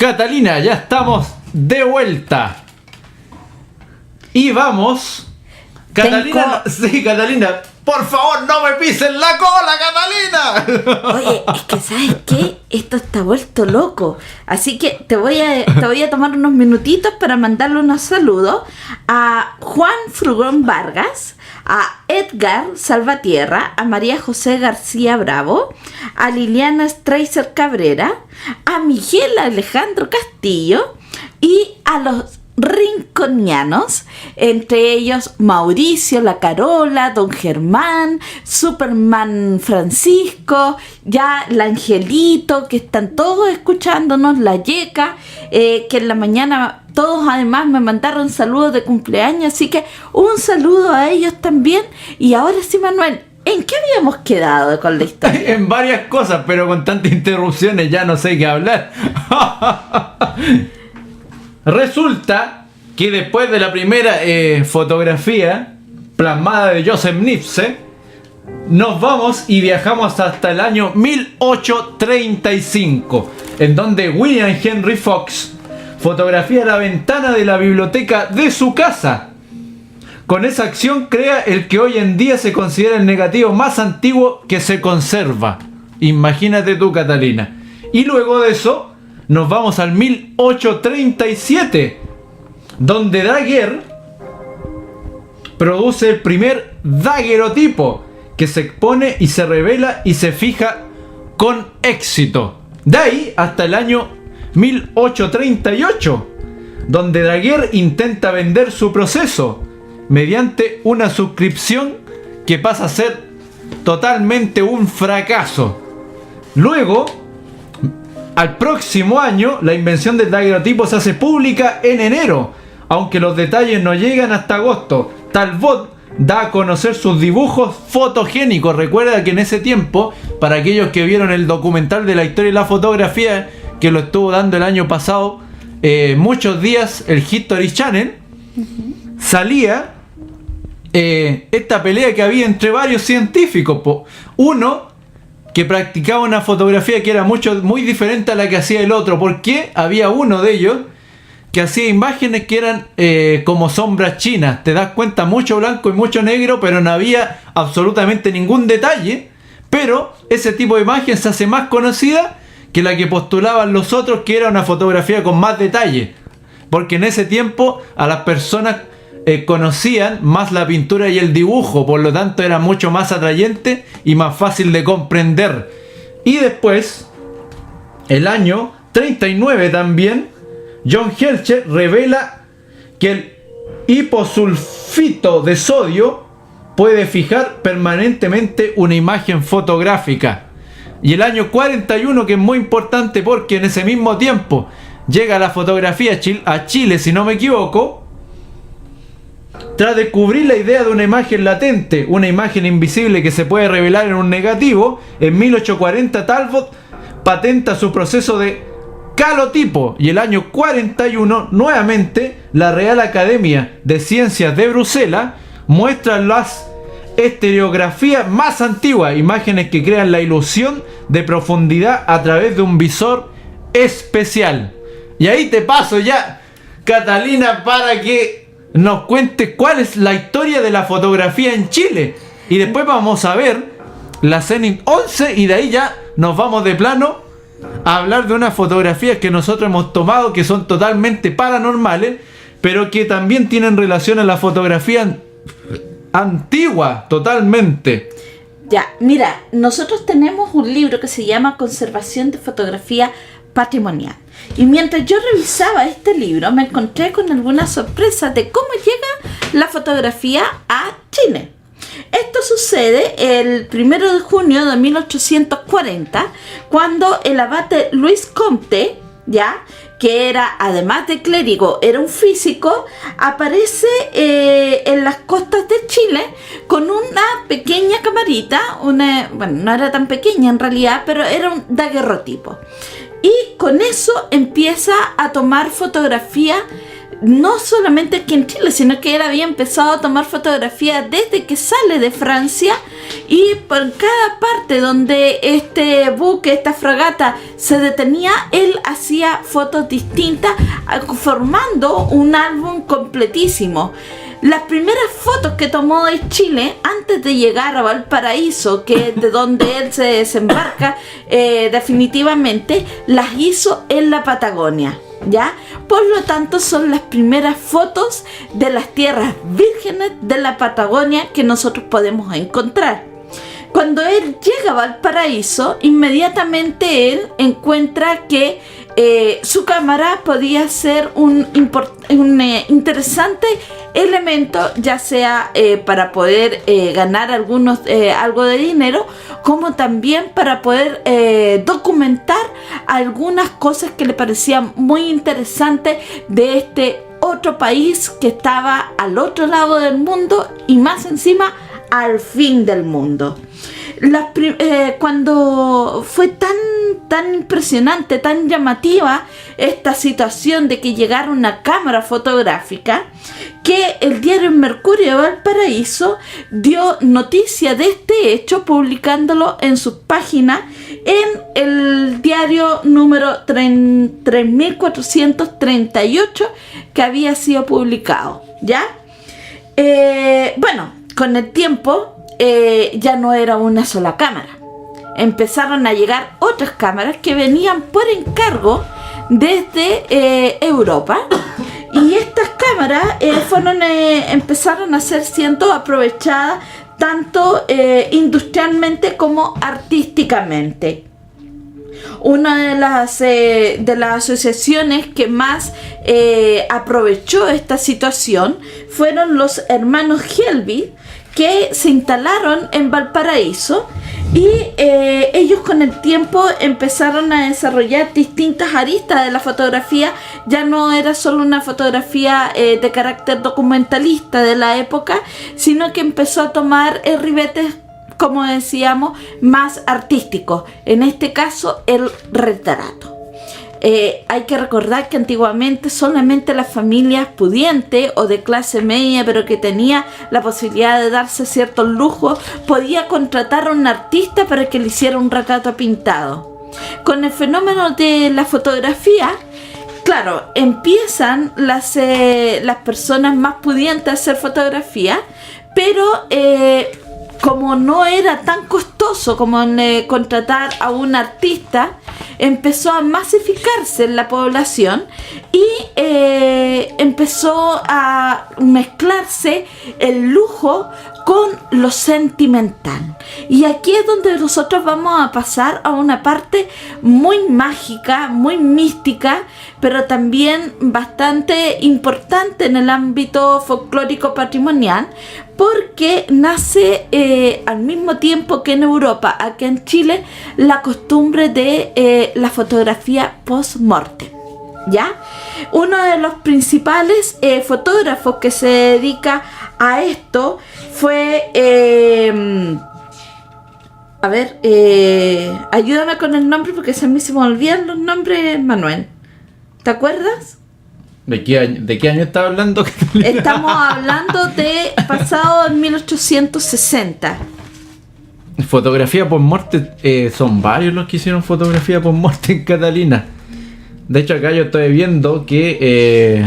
Catalina, ya estamos de vuelta. Y vamos. Catalina, sí, Catalina. Por favor, no me pisen la cola, Catalina. Oye, es que ¿sabes qué? Esto está vuelto loco. Así que te voy a tomar unos minutitos para mandarle unos saludos a Juan Frugón Vargas, a Edgar Salvatierra, a María José García Bravo, a Liliana Streiser Cabrera, a Miguel Alejandro Castillo y a los rinconianos, entre ellos Mauricio, la Carola, Don Germán, Superman Francisco, ya la Angelito, que están todos escuchándonos, la Yeca, que en la mañana todos además me mandaron saludos de cumpleaños, así que un saludo a ellos también. Y ahora sí, Manuel, ¿en qué habíamos quedado con la historia? En varias cosas, pero con tantas interrupciones ya no sé qué hablar. Resulta que después de la primera fotografía plasmada de Joseph Niepce, nos vamos y viajamos hasta el año 1835, en donde William Henry Fox fotografía la ventana de la biblioteca de su casa. Con esa acción crea el que hoy en día se considera el negativo más antiguo que se conserva. Imagínate tú, Catalina. Y luego de eso nos vamos al 1837, donde Daguerre produce el primer daguerrotipo que se expone y se revela y se fija con éxito. De ahí hasta el año 1838, donde Daguerre intenta vender su proceso mediante una suscripción que pasa a ser totalmente un fracaso. Luego, al próximo año, la invención del daguerrotipo se hace pública en enero, aunque los detalles no llegan hasta agosto. Talbot da a conocer sus dibujos fotogénicos. Recuerda que en ese tiempo, para aquellos que vieron el documental de la historia y la fotografía, que lo estuvo dando el año pasado, muchos días, el History Channel, salía esta pelea que había entre varios científicos. Uno que practicaba una fotografía que era muy diferente a la que hacía el otro. Porque había uno de ellos que hacía imágenes que eran como sombras chinas. Te das cuenta, mucho blanco y mucho negro, pero no había absolutamente ningún detalle. Pero ese tipo de imagen se hace más conocida que la que postulaban los otros, que era una fotografía con más detalle. Porque en ese tiempo a las personas conocían más la pintura y el dibujo, por lo tanto era mucho más atrayente y más fácil de comprender. Y después, el año 39 también, John Herschel revela que el hiposulfito de sodio puede fijar permanentemente una imagen fotográfica. Y el año 41, que es muy importante porque en ese mismo tiempo llega la fotografía a Chile, si no me equivoco, tras descubrir la idea de una imagen latente, una imagen invisible que se puede revelar en un negativo. En 1840 Talbot patenta su proceso de calotipo, y el año 41 nuevamente la Real Academia de Ciencias de Bruselas muestra las estereografías más antiguas, imágenes que crean la ilusión de profundidad a través de un visor especial. Y ahí te paso ya, Catalina, para que nos cuentes cuál es la historia de la fotografía en Chile. Y después vamos a ver la Zenit 11 y de ahí ya nos vamos de plano a hablar de unas fotografías que nosotros hemos tomado que son totalmente paranormales, pero que también tienen relación a la fotografía antigua, totalmente. Ya, mira, nosotros tenemos un libro que se llama Conservación de Fotografía Patrimonial. Y mientras yo revisaba este libro, me encontré con algunas sorpresas de cómo llega la fotografía a Chile. Esto sucede el 1 de junio de 1840, cuando el abate Luis Comte, ya, que era, además de clérigo, era un físico, aparece en las costas de Chile con una pequeña camarita, bueno, no era tan pequeña en realidad, pero era un daguerrotipo. Y con eso empieza a tomar fotografía no solamente aquí en Chile, sino que él había empezado a tomar fotografías desde que sale de Francia, y por cada parte donde este buque, esta fragata se detenía, él hacía fotos distintas, formando un álbum completísimo. Las primeras fotos que tomó de Chile antes de llegar a Valparaíso, que es de donde él se desembarca definitivamente, las hizo en la Patagonia, ¿ya? Por lo tanto, son las primeras fotos de las tierras vírgenes de la Patagonia que nosotros podemos encontrar. Cuando él llega a Valparaíso, inmediatamente él encuentra que su cámara podía ser un interesante elemento, ya sea para poder ganar algo de dinero, como también para poder documentar algunas cosas que le parecían muy interesantes de este otro país que estaba al otro lado del mundo, y más encima al fin del mundo. Cuando fue tan impresionante, tan llamativa esta situación de que llegara una cámara fotográfica, que el diario Mercurio de Valparaíso dio noticia de este hecho, publicándolo en su página en el diario número 3438 que había sido publicado, ¿ya? Bueno, con el tiempo ya no era una sola cámara. Empezaron a llegar otras cámaras que venían por encargo desde Europa, y estas cámaras empezaron a ser siendo aprovechadas tanto industrialmente como artísticamente. Una de las asociaciones que más aprovechó esta situación fueron los hermanos Helbig, que se instalaron en Valparaíso, y ellos con el tiempo empezaron a desarrollar distintas aristas de la fotografía. Ya no era solo una fotografía de carácter documentalista de la época, sino que empezó a tomar ribetes, como decíamos, más artísticos, en este caso el retrato. Hay que recordar que antiguamente solamente las familias pudientes o de clase media, pero que tenía la posibilidad de darse ciertos lujos, podía contratar a un artista para que le hiciera un retrato pintado. Con el fenómeno de la fotografía, claro, empiezan las personas más pudientes a hacer fotografía, pero como no era tan costoso como contratar a un artista, empezó a masificarse en la población, y empezó a mezclarse el lujo con lo sentimental. Y aquí es donde nosotros vamos a pasar a una parte muy mágica, muy mística, pero también bastante importante en el ámbito folclórico patrimonial, porque nace al mismo tiempo que en Europa, aquí en Chile, la costumbre de la fotografía post-mortem, ¿ya? Uno de los principales fotógrafos que se dedica a esto fue... ayúdame con el nombre porque se me olvidan los nombres, Manuel. ¿Te acuerdas? ¿De qué año estaba hablando? Estamos hablando de pasado en 1860. Fotografía post-morte, son varios los que hicieron fotografía post-morte en Catalina. De hecho, acá yo estoy viendo que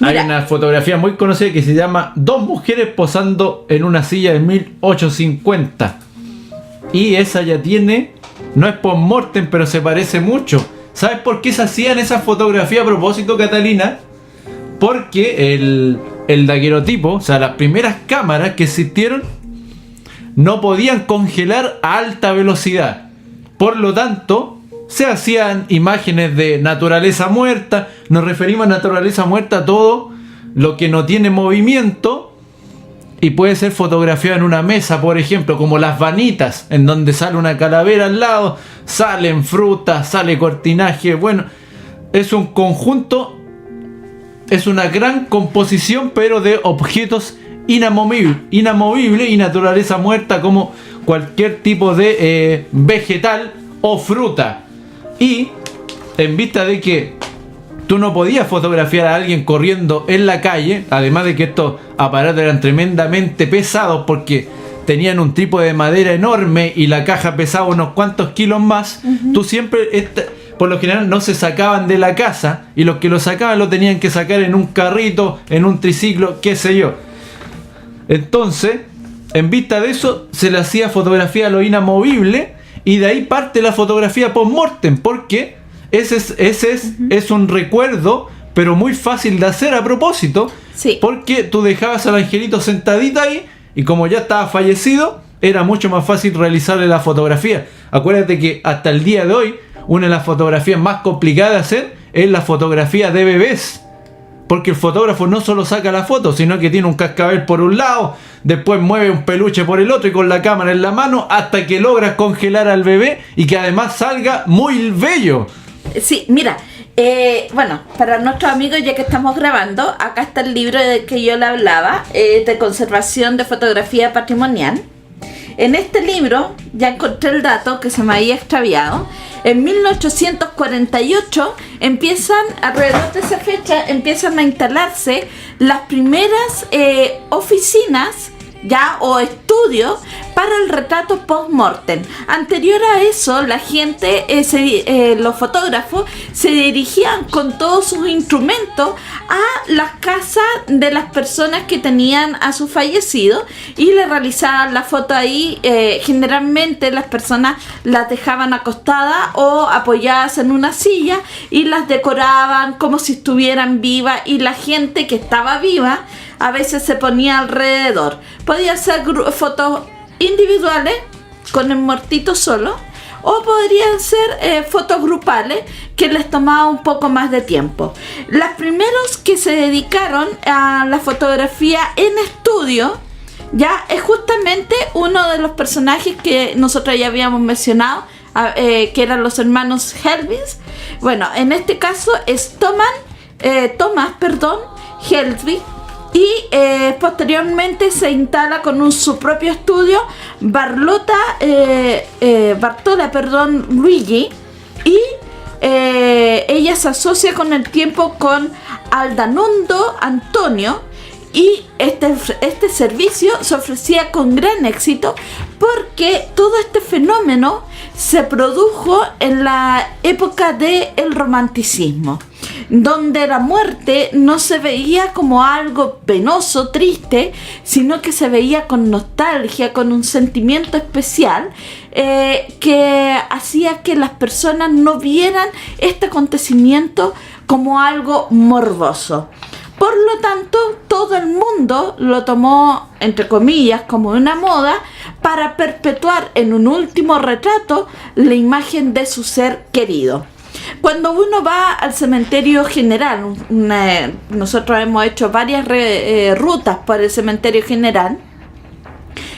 hay una fotografía muy conocida que se llama Dos mujeres posando en una silla de 1850. Y esa ya tiene, no es post-mortem, pero se parece mucho. ¿Sabes por qué se hacían esas fotografías a propósito, Catalina? Porque el daguerrotipo, o sea, las primeras cámaras que existieron, no podían congelar a alta velocidad. Por lo tanto, se hacían imágenes de naturaleza muerta. Nos referimos a naturaleza muerta a todo lo que no tiene movimiento y puede ser fotografiado en una mesa, por ejemplo, como las vanitas, en donde sale una calavera al lado, salen frutas, sale cortinaje. Bueno, es un conjunto, es una gran composición, pero de objetos inamovibles y naturaleza muerta, como cualquier tipo de vegetal o fruta. Y en vista de que tú no podías fotografiar a alguien corriendo en la calle, además de que estos aparatos eran tremendamente pesados porque tenían un trípode de madera enorme y la caja pesaba unos cuantos kilos más. Tú siempre, por lo general, no se sacaban de la casa, y los que lo sacaban lo tenían que sacar en un carrito, en un triciclo, qué sé yo. Entonces, en vista de eso, se le hacía fotografía a lo inamovible, y de ahí parte la fotografía post-mortem, porque ese es un recuerdo, pero muy fácil de hacer a propósito, Sí. porque tú dejabas al angelito sentadito ahí, y como ya estaba fallecido, era mucho más fácil realizarle la fotografía. Acuérdate que hasta el día de hoy, una de las fotografías más complicadas de hacer es la fotografía de bebés. Porque el fotógrafo no solo saca la foto, sino que tiene un cascabel por un lado, después mueve un peluche por el otro y con la cámara en la mano hasta que logras congelar al bebé y que además salga muy bello. Sí, mira, bueno, para nuestros amigos, ya que estamos grabando, acá está el libro del que yo le hablaba, de conservación de fotografía patrimonial. En este libro ya encontré el dato que se me había extraviado. En 1848 alrededor de esa fecha, empiezan a instalarse las primeras oficinas ya o estudios para el retrato post-mortem. Anterior a eso, la gente, los fotógrafos, se dirigían con todos sus instrumentos a las casas de las personas que tenían a su fallecido y le realizaban la foto ahí. Generalmente las personas las dejaban acostadas o apoyadas en una silla y las decoraban como si estuvieran vivas, y la gente que estaba viva a veces se ponía alrededor. Podía ser fotos individuales con el muertito solo, o podrían ser fotos grupales que les tomaba un poco más de tiempo. Los primeros que se dedicaron a la fotografía en estudio ya es justamente uno de los personajes que nosotros ya habíamos mencionado, que eran los hermanos Helbig. Bueno, en este caso es Thomas Helbig. Y posteriormente se instala con su propio estudio Bartola Luigi, y ella se asocia con el tiempo con Aldanundo Antonio, y este servicio se ofrecía con gran éxito porque todo este fenómeno se produjo en la época del romanticismo, donde la muerte no se veía como algo penoso, triste, sino que se veía con nostalgia, con un sentimiento especial, que hacía que las personas no vieran este acontecimiento como algo morboso. Por lo tanto, todo el mundo lo tomó, entre comillas, como una moda para perpetuar en un último retrato la imagen de su ser querido. Cuando uno va al cementerio general, nosotros hemos hecho varias rutas por el cementerio general.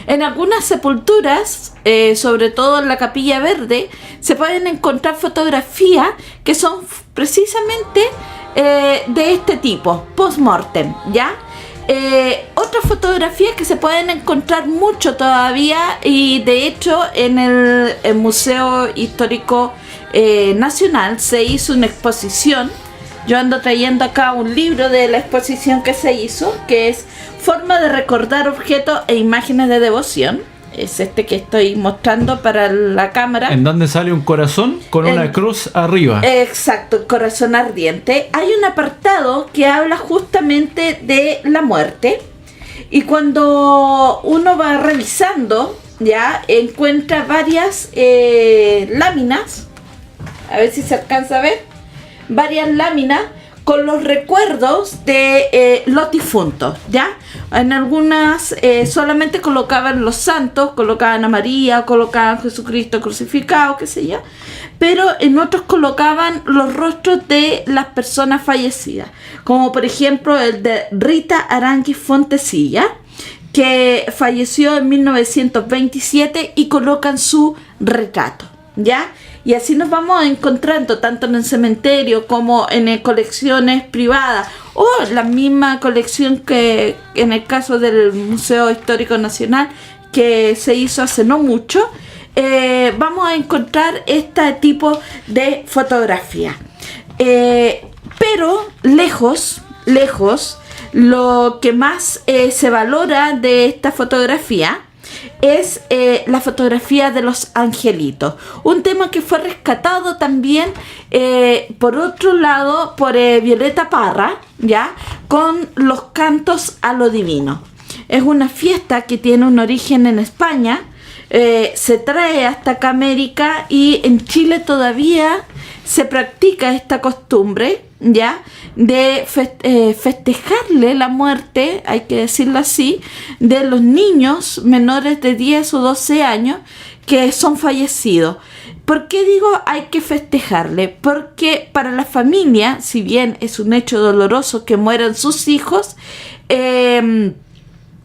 En algunas sepulturas, sobre todo en la Capilla Verde, se pueden encontrar fotografías que son precisamente de este tipo, post-mortem, ¿ya? Otras fotografías que se pueden encontrar mucho todavía, y de hecho en el Museo Histórico Nacional se hizo una exposición. Yo ando trayendo acá un libro de la exposición que se hizo, que es Forma de recordar objetos e imágenes de devoción. Es este que estoy mostrando para la cámara. En donde sale un corazón con una cruz arriba. Exacto, el corazón ardiente. Hay un apartado que habla justamente de la muerte. Y cuando uno va revisando, ya encuentra varias láminas. A ver si se alcanza a ver. Varias láminas con los recuerdos de los difuntos, ¿ya? En algunas solamente colocaban los santos, colocaban a María, colocaban a Jesucristo crucificado, qué sé yo, pero en otros colocaban los rostros de las personas fallecidas, como por ejemplo el de Rita Aránguiz Fontecilla, que falleció en 1927, y colocan su retrato, ¿ya? Y así nos vamos encontrando tanto en el cementerio como en colecciones privadas, o la misma colección que en el caso del Museo Histórico Nacional, que se hizo hace no mucho. Vamos a encontrar este tipo de fotografía. Pero lejos, lo que más se valora de esta fotografía es la fotografía de los angelitos. Un tema que fue rescatado también, por otro lado, por Violeta Parra, ¿ya? Con los cantos a lo divino. Es una fiesta que tiene un origen en España, se trae hasta acá América, y en Chile todavía se practica esta costumbre, ¿ya? De festejarle la muerte, hay que decirlo así, de los niños menores de 10 o 12 años que son fallecidos. ¿Por qué digo hay que festejarle? Porque para la familia, si bien es un hecho doloroso que mueran sus hijos,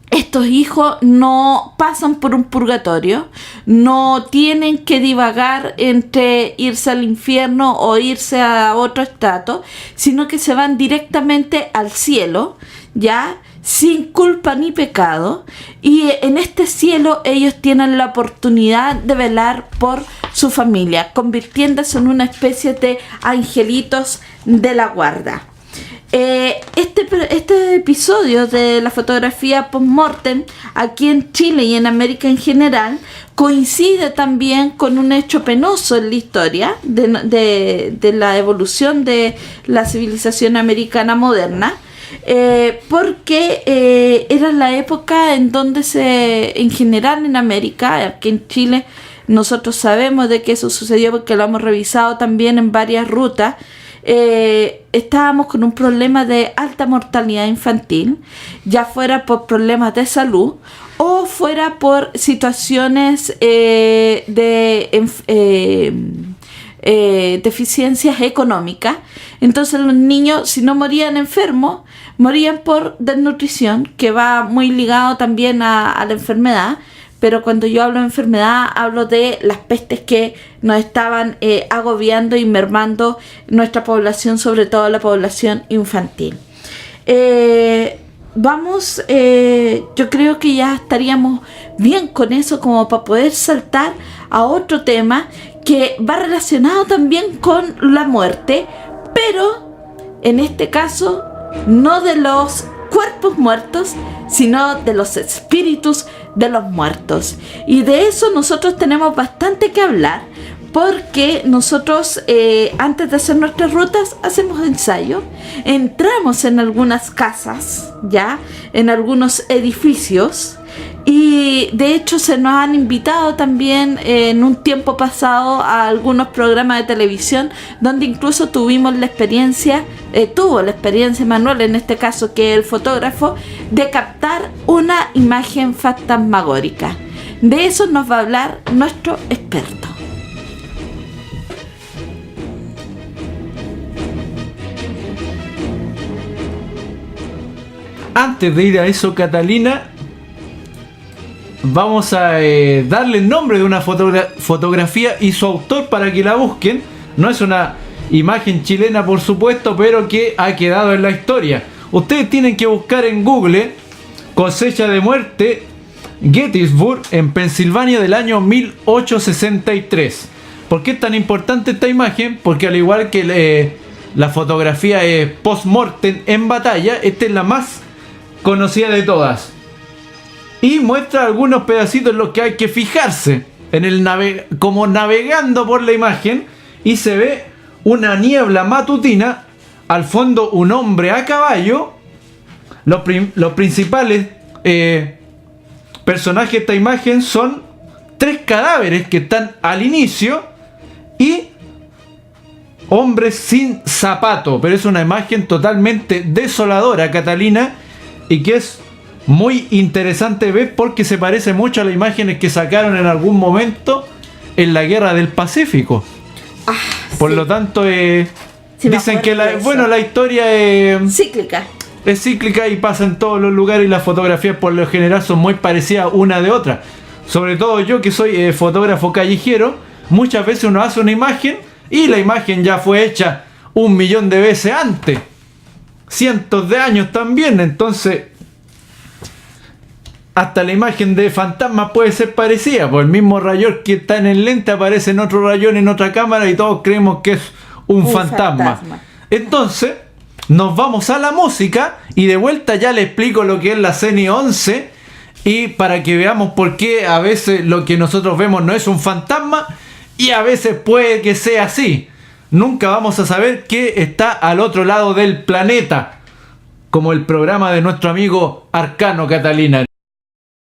estos hijos no pasan por un purgatorio, no tienen que divagar entre irse al infierno o irse a otro estrato, sino que se van directamente al cielo, ¿ya? Sin culpa ni pecado, y en este cielo ellos tienen la oportunidad de velar por su familia, convirtiéndose en una especie de angelitos de la guarda. Este episodio de la fotografía post-mortem aquí en Chile y en América en general coincide también con un hecho penoso en la historia de la evolución de la civilización americana moderna, porque era la época en donde en general en América, aquí en Chile nosotros sabemos de que eso sucedió porque lo hemos revisado también en varias rutas. Estábamos con un problema de alta mortalidad infantil, ya fuera por problemas de salud o fuera por situaciones deficiencias económicas. Entonces los niños, si no morían enfermos, morían por desnutrición, que va muy ligado también a la enfermedad. Pero cuando yo hablo de enfermedad, hablo de las pestes que nos estaban agobiando y mermando nuestra población, sobre todo la población infantil. Yo creo que ya estaríamos bien con eso como para poder saltar a otro tema que va relacionado también con la muerte, pero en este caso no de los cuerpos muertos, sino de los espíritus de los muertos. Y de eso nosotros tenemos bastante que hablar, porque nosotros antes de hacer nuestras rutas hacemos ensayos, entramos en algunas casas, ya, en algunos edificios, y de hecho se nos han invitado también en un tiempo pasado a algunos programas de televisión donde incluso tuvimos la experiencia, tuvo la experiencia Manuel, en este caso que es el fotógrafo, de captar una imagen fantasmagórica. De eso nos va a hablar nuestro experto. Antes de ir a eso, Catalina, vamos a darle el nombre de una fotografía y su autor para que la busquen. No es una imagen chilena, por supuesto, pero que ha quedado en la historia. Ustedes tienen que buscar en Google cosecha de muerte Gettysburg en Pensilvania del año 1863. ¿Por qué es tan importante esta imagen? Porque al igual que la fotografía post-mortem en batalla, esta es la más conocida de todas. Y muestra algunos pedacitos en los que hay que fijarse como navegando por la imagen, y se ve una niebla matutina, al fondo un hombre a caballo. Los principales personajes de esta imagen son 3 cadáveres que están al inicio y hombres sin zapato, pero es una imagen totalmente desoladora, Catalina, y que es muy interesante ver porque se parece mucho a las imágenes que sacaron en algún momento en la Guerra del Pacífico. Por lo tanto, dicen que la historia es cíclica y pasa en todos los lugares, y las fotografías por lo general son muy parecidas una de otra. Sobre todo yo, que soy fotógrafo callejero, muchas veces uno hace una imagen y la imagen ya fue hecha 1.000.000 de veces antes, cientos de años también. Entonces hasta la imagen de fantasma puede ser parecida, pues el mismo rayón que está en el lente aparece en otro rayón en otra cámara y todos creemos que es un fantasma. Entonces nos vamos a la música y de vuelta ya le explico lo que es la CENI 11 y para que veamos por qué a veces lo que nosotros vemos no es un fantasma y a veces puede que sea así. Nunca vamos a saber qué está al otro lado del planeta, como el programa de nuestro amigo Arcano Catalina.